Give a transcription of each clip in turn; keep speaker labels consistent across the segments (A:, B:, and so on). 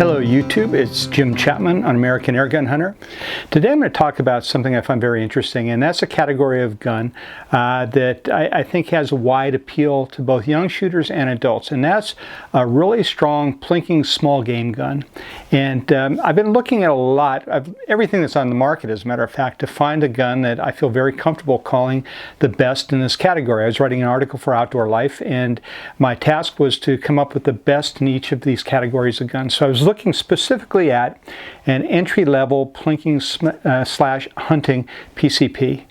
A: Hello YouTube, it's Jim Chapman, an American Airgun Hunter. Today I'm going to talk about something I find very interesting, and that's a category of gun that I think has a wide appeal to both young shooters and adults, and that's a really strong plinking small game gun. And I've been looking at a lot of everything that's on the market, as a matter of fact, to find a gun that I feel very comfortable calling the best in this category. I was writing an article for Outdoor Life, and my task was to come up with the best in each of these categories of guns. So I was looking specifically at an entry-level plinking slash hunting PCP.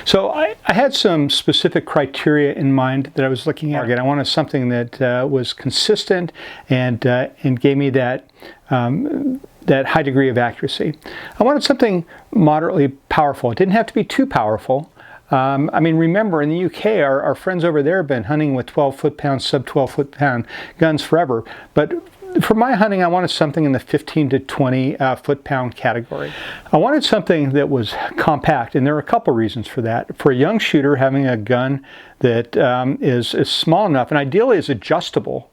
A: So I had some specific criteria in mind that I was looking at. I wanted something that was consistent and gave me that high degree of accuracy. I wanted something moderately powerful. It didn't have to be too powerful. I mean, remember, in the UK, our friends over there have been hunting with 12 foot-pound, sub-12 foot-pound guns forever. But for my hunting, I wanted something in the 15 to 20 foot-pound category. I wanted something that was compact, and there are a couple reasons for that. For a young shooter, having a gun that is small enough and ideally is adjustable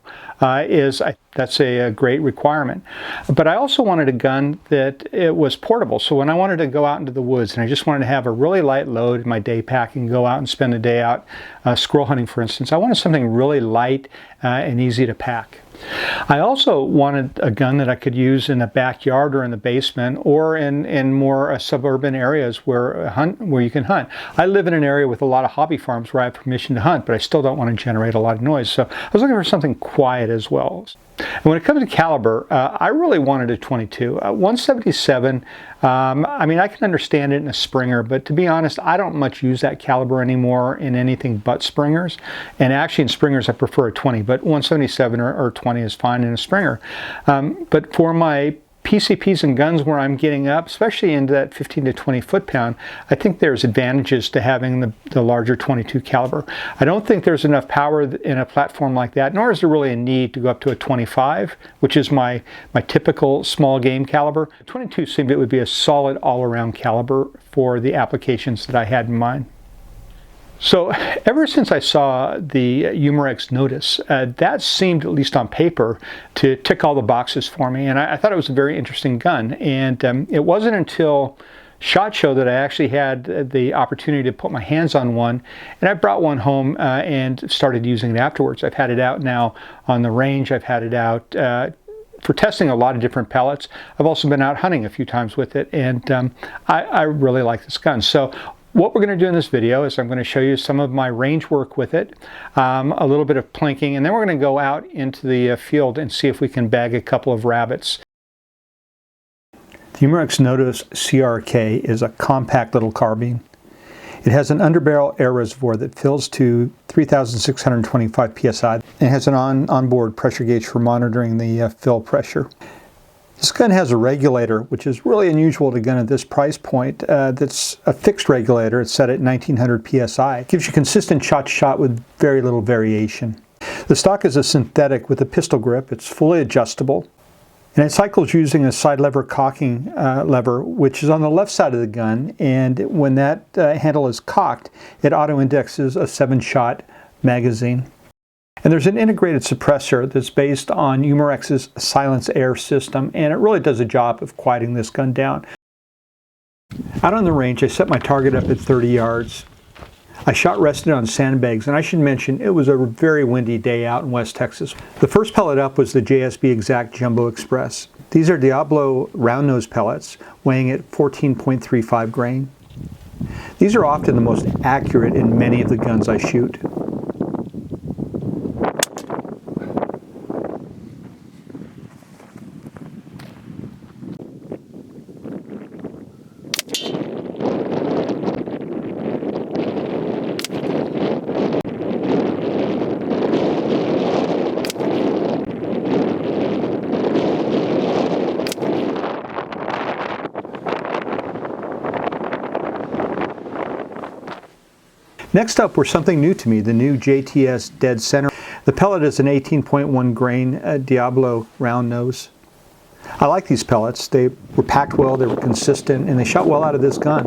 A: that's a great requirement. But I also wanted a gun that it was portable. So when I wanted to go out into the woods and I just wanted to have a really light load in my day pack and go out and spend a day out squirrel hunting, for instance, I wanted something really light and easy to pack. I also wanted a gun that I could use in the backyard or in the basement or in more suburban areas where you can hunt. I live in an area with a lot of hobby farms where I have permission to hunt, but I still don't want to generate a lot of noise. So I was looking for something quiet as well. And when it comes to caliber, I really wanted a 22. 177, I mean, I can understand it in a Springer, but to be honest, I don't much use that caliber anymore in anything but Springers. And actually in Springers, I prefer a 20, but 177 or 20 is fine in a Springer. But for my PCPs and guns where I'm getting up, especially into that 15 to 20 foot-pound, I think there's advantages to having the larger 22 caliber. I don't think there's enough power in a platform like that, nor is there really a need to go up to a 25, which is my typical small game caliber. 22 seemed it would be a solid all-around caliber for the applications that I had in mind. So ever since I saw the Umarex NOTOS, that seemed, at least on paper, to tick all the boxes for me. And I thought it was a very interesting gun. And it wasn't until SHOT Show that I actually had the opportunity to put my hands on one. And I brought one home and started using it afterwards. I've had it out now on the range. I've had it out for testing a lot of different pellets. I've also been out hunting a few times with it. And I really like this gun. So what we're going to do in this video is I'm going to show you some of my range work with it, a little bit of plinking, and then we're going to go out into the field and see if we can bag a couple of rabbits. The Umarex NOTOS CRK is a compact little carbine. It has an underbarrel air reservoir that fills to 3,625 psi and has an onboard pressure gauge for monitoring the fill pressure. This gun has a regulator, which is really unusual to a gun at this price point. That's a fixed regulator. It's set at 1900 psi. It gives you consistent shot-to-shot with very little variation. The stock is a synthetic with a pistol grip. It's fully adjustable. And it cycles using a side lever cocking lever, which is on the left side of the gun. And when that handle is cocked, it auto-indexes a 7-shot magazine. And there's an integrated suppressor that's based on Umarex's silence air system, and it really does a job of quieting this gun down. Out on the range, I set my target up at 30 yards. I shot rested on sandbags, and I should mention it was a very windy day out in West Texas. The first pellet up was the JSB Exact Jumbo Express. These are Diablo round nose pellets, weighing at 14.35 grain. These are often the most accurate in many of the guns I shoot. Next up were something new to me, the new JTS Dead Center. The pellet is an 18.1 grain Diablo round nose. I like these pellets. They were packed well, they were consistent, and they shot well out of this gun.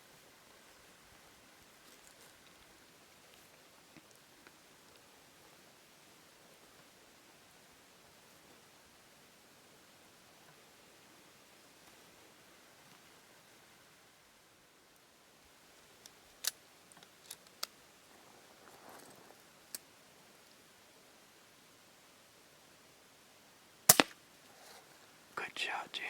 B: Good shot, Jim.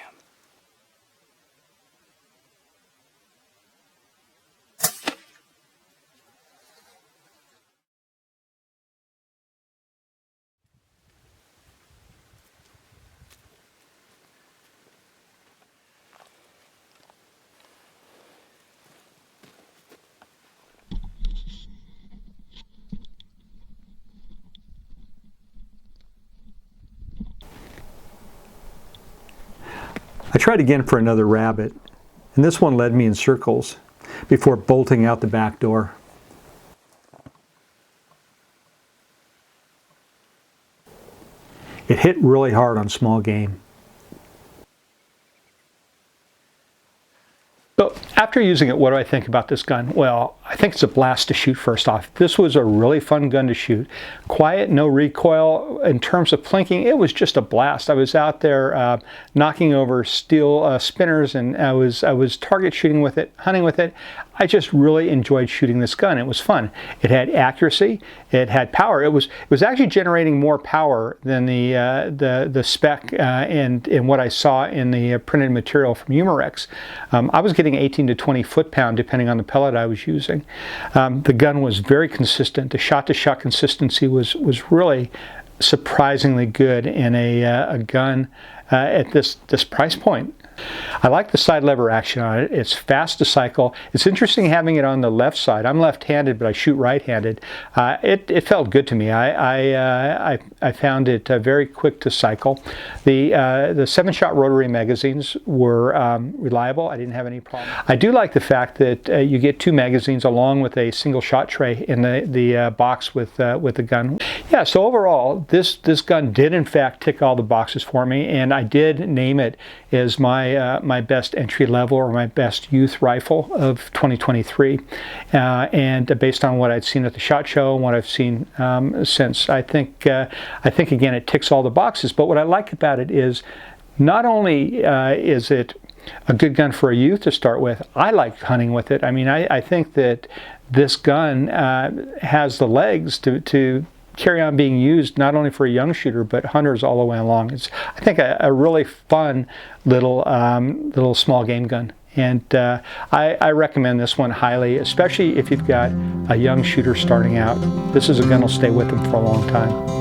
A: I tried again for another rabbit, and this one led me in circles before bolting out the back door. It hit really hard on small game. So after using it, what do I think about this gun? Well, I think it's a blast to shoot first off. This was a really fun gun to shoot. Quiet, no recoil. In terms of plinking, it was just a blast. I was out there knocking over steel spinners, and I was target shooting with it, hunting with it. I just really enjoyed shooting this gun. It was fun. It had accuracy. It had power. It was actually generating more power than the spec and what I saw in the printed material from Humorex. I was getting 18 to 20 foot-pound depending on the pellet I was using. The gun was very consistent. The shot-to-shot consistency was really surprisingly good in a gun at this price point. I like the side lever action on it. It's fast to cycle. It's interesting having it on the left side. I'm left-handed, but I shoot right-handed. It felt good to me. I found it very quick to cycle. The 7-shot rotary magazines were reliable. I didn't have any problem. I do like the fact that you get 2 magazines along with a single shot tray in the box with the gun. Yeah, so overall, this gun did in fact tick all the boxes for me, and I did name it as my best entry level or my best youth rifle of 2023, and based on what I'd seen at the SHOT Show and what I've seen since, I think again it ticks all the boxes. But what I like about it is not only is it a good gun for a youth to start with, I like hunting with it. I mean, I think that this gun has the legs to carry on being used not only for a young shooter but hunters all the way along. It's, I think, a really fun little small game gun, and I recommend this one highly, especially if you've got a young shooter starting out. This is a gun that'll stay with them for a long time.